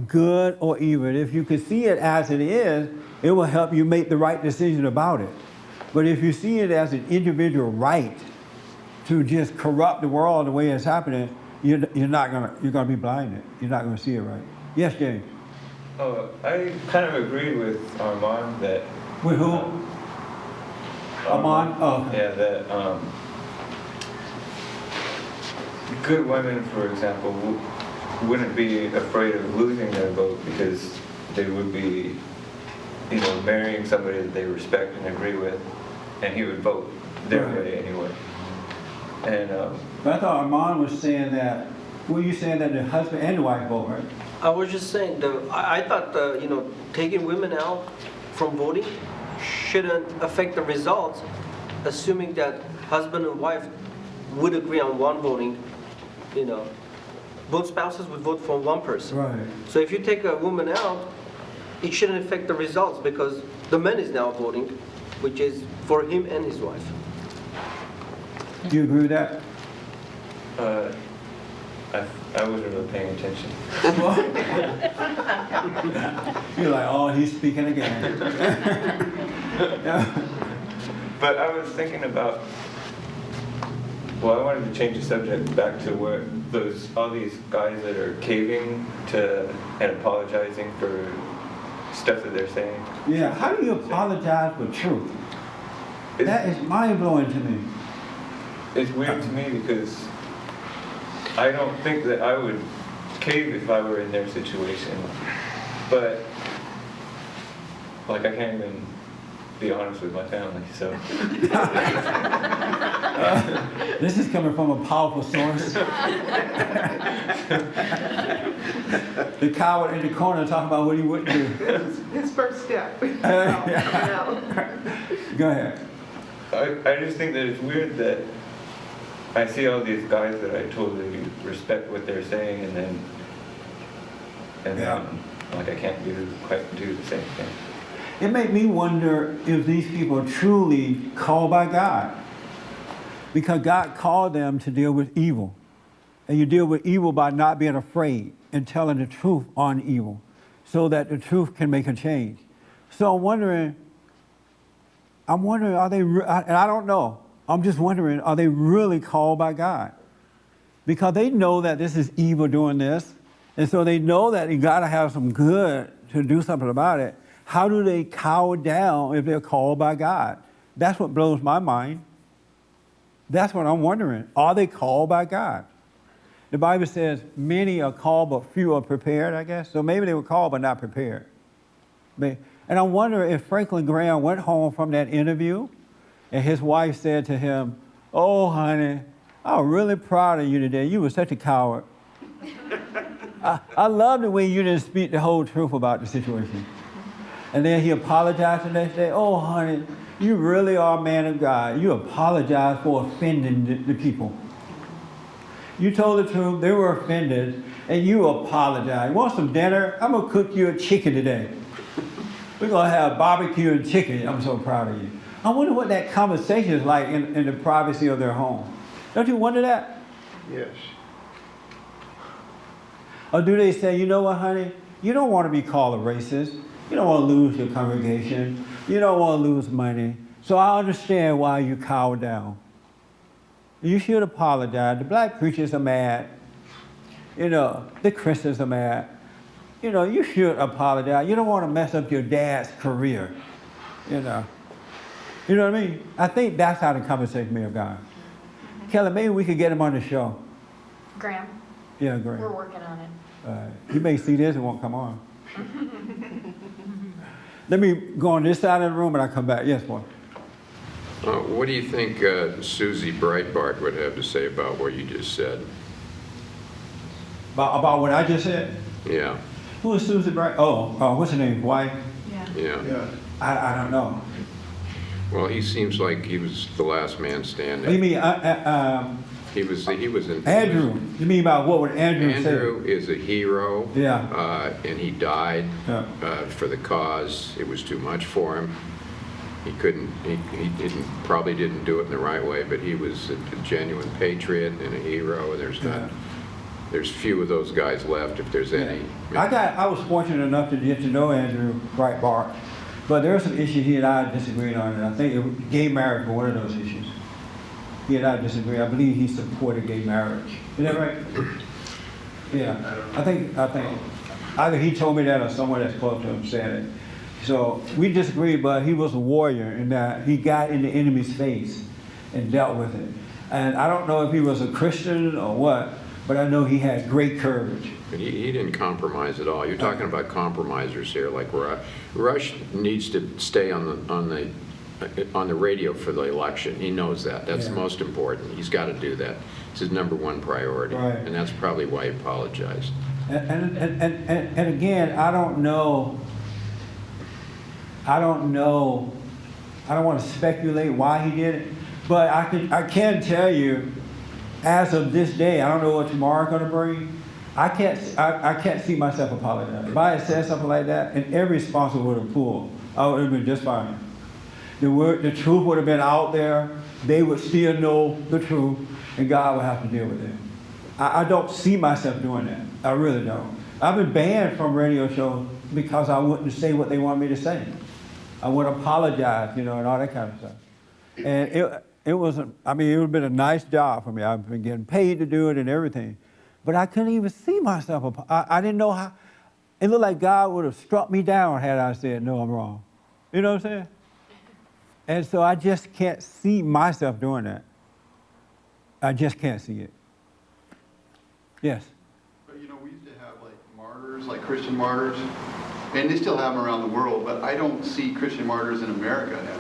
Good or evil. If you can see it as it is, it will help you make the right decision about it. But if you see it as an individual right to just corrupt the world the way it's happening, you're gonna be blinded. You're not gonna see it right. Yes, James. I kind of agree with Armand that With who? Amon? Oh, okay. Yeah, that good women, for example, wouldn't be afraid of losing their vote because they would be, marrying somebody that they respect and agree with, and he would vote their way anyway. And But I thought Armand was saying that, were you saying that the husband and the wife vote, right? I was just saying, I thought, taking women out from voting shouldn't affect the results, assuming that husband and wife would agree on one voting, both spouses would vote for one person. Right. So if you take a woman out, it shouldn't affect the results because the man is now voting, which is for him and his wife. Do you agree with that? I wasn't really paying attention. You're like, oh, he's speaking again. But I was thinking about, I wanted to change the subject back to where all these guys that are caving to and apologizing for stuff that they're saying. Yeah, how do you apologize for truth? That is mind-blowing to me. It's weird to me because I don't think that I would cave if I were in their situation. But, I can't even be honest with my family, so. This is coming from a powerful source. The coward in the corner talking about what he wouldn't do. His first step. Go ahead. I just think that it's weird that I see all these guys that I totally respect what they're saying, and then I can't quite do the same thing. It made me wonder if these people are truly called by God. Because God called them to deal with evil. And you deal with evil by not being afraid and telling the truth on evil so that the truth can make a change. So I'm wondering, are they, and I don't know, I'm just wondering, are they really called by God? Because they know that this is evil doing this, and so they know that you gotta have some good to do something about it. How do they cower down if they're called by God? That's what blows my mind. That's what I'm wondering. Are they called by God? The Bible says many are called, but few are prepared, I guess. So maybe they were called, but not prepared. And I wonder if Franklin Graham went home from that interview and his wife said to him, "Oh, honey, I'm really proud of you today. You were such a coward. I love the way you didn't speak the whole truth about the situation." And then he apologized the next day. "Oh, honey, you really are a man of God. You apologize for offending the people. You told the truth, they were offended, and you apologize. Want some dinner? I'm going to cook you a chicken today. We're going to have barbecue and chicken. I'm so proud of you." I wonder what that conversation is like in the privacy of their home. Don't you wonder that? Yes. Or do they say, "You know what, honey? You don't want to be called a racist. You don't want to lose your congregation. You don't want to lose money. So I understand why you cower down. You should apologize. The black preachers are mad. The Christians are mad. You should apologize. You don't want to mess up your dad's career. You know what I mean? I think that's how the conversation may have gone. Kelly, maybe we could get him on the show. Graham, Yeah, great. we're working on it. You may see this and won't come on. Let me go on this side of the room and I'll come back. Yes, boy. What do you think Susie Breitbart would have to say about what you just said? About what I just said? Yeah. Who is Susie Bright? What's her name? Wife? Yeah. I don't know. Well, he seems like he was the last man standing. You mean He was in Andrew? You mean about what would Andrew say? Andrew is a hero. Yeah. And he died for the cause. It was too much for him. He probably didn't do it in the right way, but he was a genuine patriot and a hero. And there's few of those guys left, if there's any. I was fortunate enough to get to know Andrew Breitbart, but there are some issues he and I disagreed on, and I think gay marriage was one of those issues. He and I disagree. I believe he supported gay marriage. Is that right? Yeah. I think either he told me that or someone that's close to him said it. So we disagree, but he was a warrior in that he got in the enemy's face and dealt with it. And I don't know if he was a Christian or what, but I know he had great courage. But he didn't compromise at all. You're talking about compromisers here, like Rush needs to stay on the radio for the election. He knows that. That's the most important. He's got to do that. It's his number one priority, Right. and that's probably why he apologized. And again, I don't know. I don't want to speculate why he did it, but I can tell you, as of this day, I don't know what tomorrow's going to bring. I can't see myself apologizing. If I had said something like that, and every sponsor would have pulled, I would have been just fine. The truth would have been out there. They would still know the truth, and God would have to deal with it. I don't see myself doing that. I really don't. I've been banned from radio shows because I wouldn't say what they want me to say. I wouldn't apologize, and all that kind of stuff. And it would have been a nice job for me. I've been getting paid to do it and everything. But I couldn't even see myself. I didn't know how. It looked like God would have struck me down had I said, no, I'm wrong. You know what I'm saying? And so I just can't see myself doing that. I just can't see it. Yes? But we used to have like martyrs, like Christian martyrs, and they still have them around the world, but I don't see Christian martyrs in America now.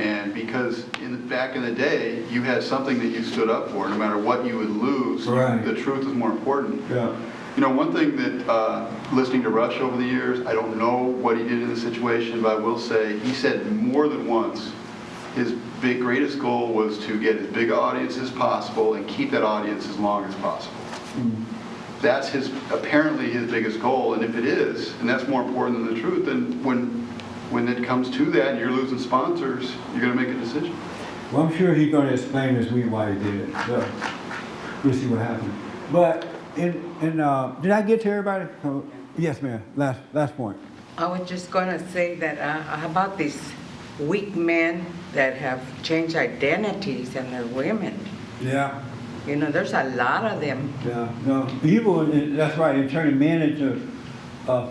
And because back in the day, you had something that you stood up for, no matter what you would lose, right. The truth is more important. Yeah. One thing that, listening to Rush over the years, I don't know what he did in the situation, but I will say, he said more than once, his greatest goal was to get as big an audience as possible and keep that audience as long as possible. Mm. That's apparently his biggest goal, and if it is, and that's more important than the truth, then when it comes to that and you're losing sponsors, you're going to make a decision. Well, I'm sure he's going to explain this week why he did it. So we'll see what happens. But did I get to everybody? Oh, yes, ma'am. Last point. I was just going to say that how about these weak men that have changed identities and they're women? Yeah. There's a lot of them. Yeah. No, evil. That's right. They're turning men into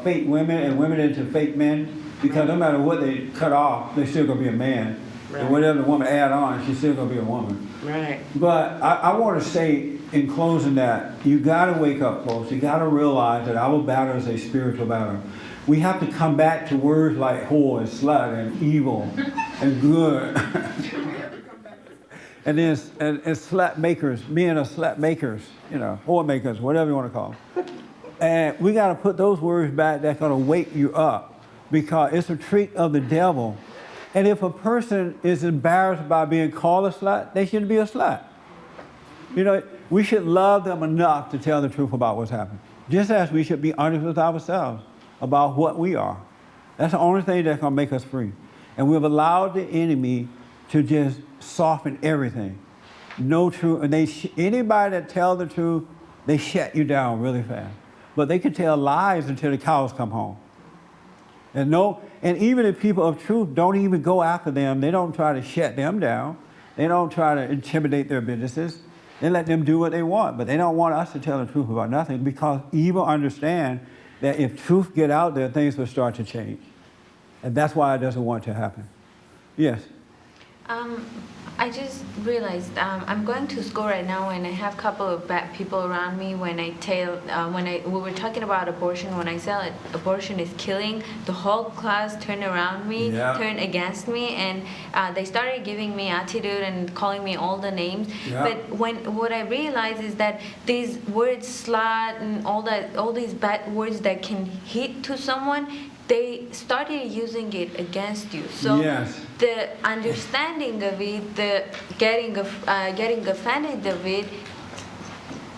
fake women and women into fake men. Because no matter what they cut off, they're still going to be a man. Right. And whatever the woman add on, she's still going to be a woman. Right. But I want to say in closing that, you got to wake up, folks. You got to realize that our battle is a spiritual battle. We have to come back to words like whore and slut and evil and good. and then and slut makers, men are slut makers, whore makers, whatever you want to call them. And we got to put those words back that's going to wake you up. Because it's a trick of the devil. And if a person is embarrassed by being called a slut, they shouldn't be a slut. We should love them enough to tell the truth about what's happened. Just as we should be honest with ourselves about what we are. That's the only thing that's going to make us free. And we've allowed the enemy to just soften everything. No truth. And anybody that tells the truth, they shut you down really fast. But they can tell lies until the cows come home. And even if people of truth don't even go after them, they don't try to shut them down. They don't try to intimidate their businesses. They let them do what they want, but they don't want us to tell the truth about nothing because evil understand that if truth get out there, things will start to change. And that's why it doesn't want to happen. Yes? I just realized I'm going to school right now and I have a couple of bad people around me. We were talking about abortion, when I said abortion is killing, the whole class turned around me, turned against me, and they started giving me attitude and calling me all the names. Yeah. But what I realized is that these words, slut and all these bad words that can hit to someone, they started using it against you. So yes. The understanding of it, the getting offended of it,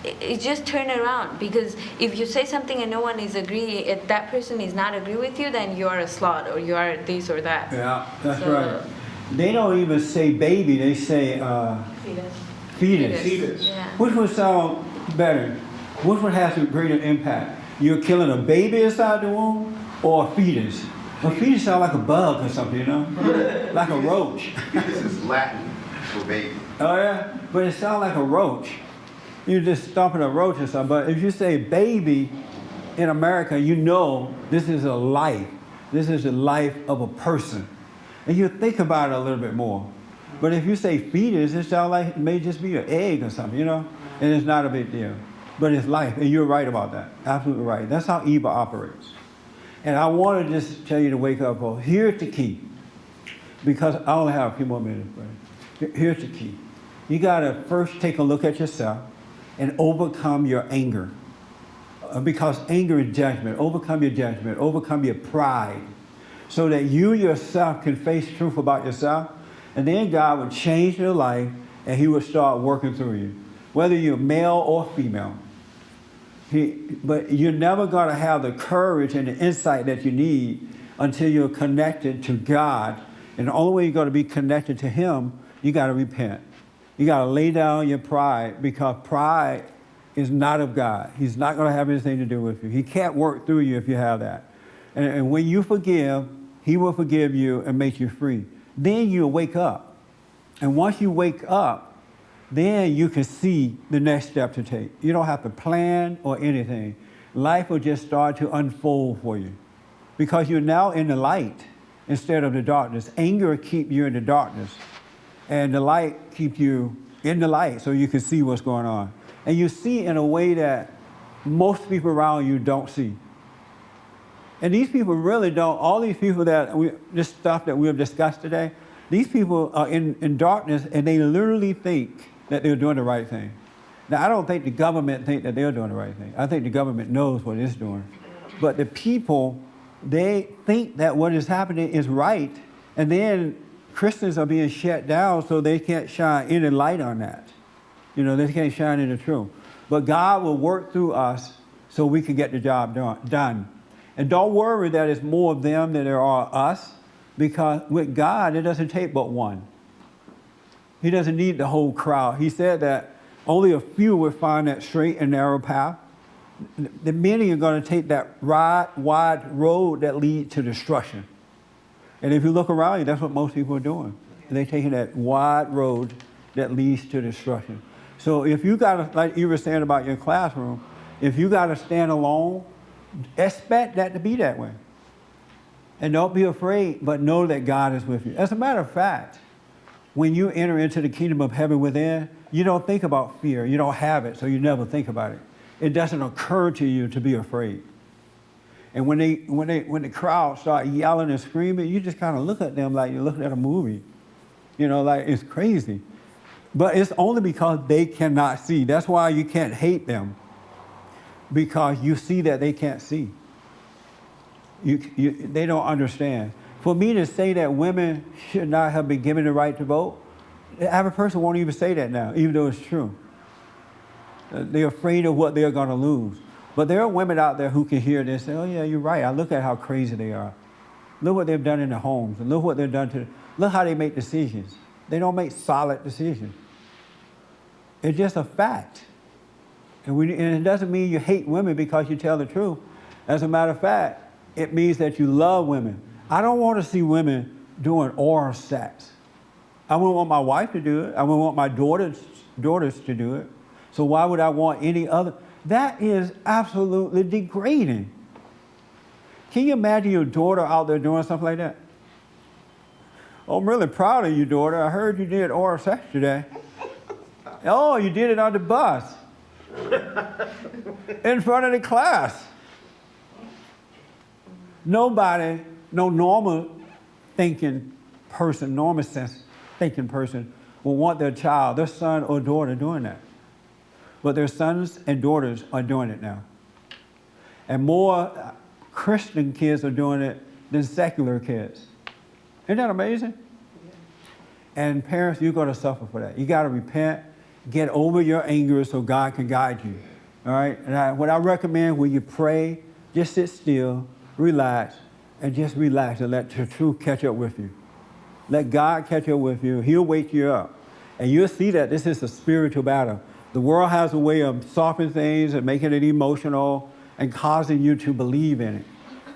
it just turned around. Because if you say something and no one is agree, if that person is not agree with you, then you are a slut or you are this or that. Yeah, that's right. They don't even say baby, they say fetus. Yeah. Which would sound better? Which one has a greater impact? You're killing a baby inside the womb? Or a fetus. A fetus sounds like a bug or something, like a roach. Fetus is Latin for baby. Oh yeah? But it sounds like a roach. You're just stomping a roach or something. But if you say baby in America, this is a life. This is the life of a person. And you think about it a little bit more. But if you say fetus, it sounds like it may just be an egg or something, you know? And it's not a big deal. But it's life, and you're right about that. Absolutely right. That's how evil operates. And I want to just tell you to wake up. Well, here's the key. Because I only have a few more minutes, but here's the key. You got to first take a look at yourself and overcome your anger. Because anger is judgment. Overcome your judgment. Overcome your pride. So that you yourself can face truth about yourself. And then God would change your life and he would start working through you. Whether you're male or female. But you're never going to have the courage and the insight that you need until you're connected to God. And the only way you're going to be connected to him, you got to repent. You got to lay down your pride, because pride is not of God. He's not going to have anything to do with you. He can't work through you if you have that. And when you forgive, he will forgive you and make you free. Then you'll wake up. And once you wake up, then you can see the next step to take. You don't have to plan or anything. Life will just start to unfold for you, because you're now in the light instead of the darkness. Anger keeps you in the darkness, and the light keeps you in the light so you can see what's going on. And you see in a way that most people around you don't see. And these people really don't. All these people this stuff that we have discussed today, these people are in darkness, and they literally think that they're doing the right thing. Now, I don't think the government think that they're doing the right thing. I think the government knows what it's doing. But the people, they think that what is happening is right, and then Christians are being shut down so they can't shine any light on that. You know, they can't shine any truth. But God will work through us so we can get the job done. And don't worry that it's more of them than there are us, because with God, it doesn't take but one. He doesn't need the whole crowd. He said that only a few will find that straight and narrow path. The many are going to take that wide road that leads to destruction. And if you look around you, that's what most people are doing. They're taking that wide road that leads to destruction. So if you got to, like you were saying about your classroom, if you got to stand alone, expect that to be that way. And don't be afraid, but know that God is with you. As a matter of fact, when you enter into the kingdom of heaven within, you don't think about fear. You don't have it, so you never think about it. It doesn't occur to you to be afraid. And when the crowd start yelling and screaming, you just kind of look at them like you're looking at a movie. You know, like it's crazy. But it's only because they cannot see. That's why you can't hate them, because you see that they can't see. They don't understand. For me to say that women should not have been given the right to vote, the average person won't even say that now, even though it's true. They're afraid of what they're going to lose. But there are women out there who can hear this and say, oh yeah, you're right. I look at how crazy they are. Look what they've done in their homes. And look what they've done look how they make decisions. They don't make solid decisions. It's just a fact. And it doesn't mean you hate women because you tell the truth. As a matter of fact, it means that you love women. I don't want to see women doing oral sex. I wouldn't want my wife to do it. I wouldn't want my daughters to do it. So why would I want any other? That is absolutely degrading. Can you imagine your daughter out there doing something like that? Oh, I'm really proud of you, daughter. I heard you did oral sex today. Oh, you did it on the bus. In front of the class. Nobody, no normal thinking person, normal sense thinking person will want their child, their son or daughter doing that. But their sons and daughters are doing it now. And more Christian kids are doing it than secular kids. Isn't that amazing? And parents, you're going to suffer for that. You got to repent, get over your anger so God can guide you. All right? And what I recommend when you pray, just sit still, relax, and just relax and let the truth catch up with you. Let God catch up with you. He'll wake you up. And you'll see that this is a spiritual battle. The world has a way of softening things and making it emotional and causing you to believe in it.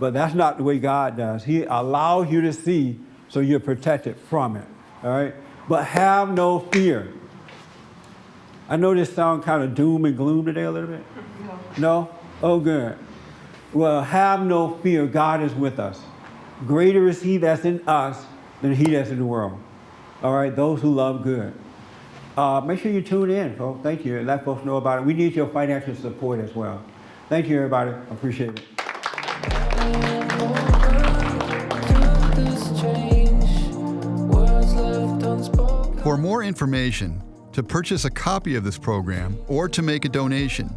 But that's not the way God does. He allows you to see so you're protected from it. All right? But have no fear. I know this sounds kind of doom and gloom today a little bit. No? Oh, good. Well, have no fear. God is with us. Greater is he that's in us than he that's in the world. All right, those who love good. Make sure you tune in, folks. Thank you. Let folks know about it. We need your financial support as well. Thank you, everybody. Appreciate it. For more information, to purchase a copy of this program, or to make a donation,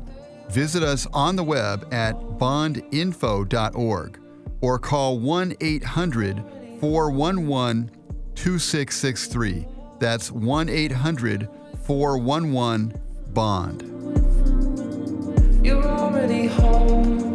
visit us on the web at bondinfo.org or call 1-800-411-2663. That's 1-800-411-BOND. You're already home.